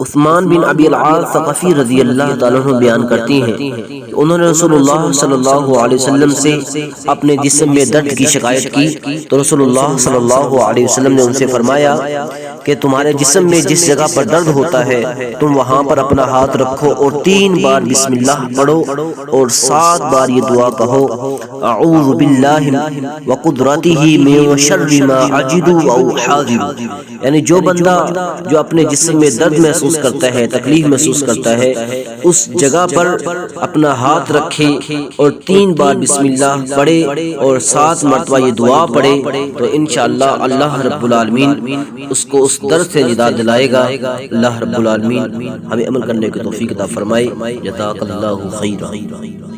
उस्मान बिन अबी अल-आस सक़फ़ी रज़ी अल्लाह ताला अन्हु बयान करती हैं कि उन्होंने रसूलुल्लाह सल्लल्लाहु अलैहि वसल्लम से अपने जिस्म में दर्द की शिकायत की, तो रसूलुल्लाह सल्लल्लाहु अलैहि वसल्लम ने उनसे फरमाया कि तुम्हारे जिस्म में जिस जगह पर दर्द होता है तुम वहाँ पर अपना हाथ रखो और 3 बार बिस्मिल्लाह पढ़ो और 7 बार ये दुआ कहो, अऊज़ु बिल्लाहि व कुदरतिही मिन शर्रि मा अजिदु व उहाज़िरु। यानी जो बंदा जो अपने जिस्म में दर्द महसूस करता है, तकलीफ महसूस करता है, उस जगह पर अपना हाथ रखे और 3 बार बिस्मिल्लाह पढ़े और 7 मरतबा ये दुआ पढ़े, तो इंशाअल्लाह अल्लाह रब्बुल आलमीन उसको उस दर्द से निजात दिलाएगा। अल्लाह रब्बुल आलमीन हमें अमल करने की तौफीक अता फरमाए। जज़ाकल्लाहु खैरा।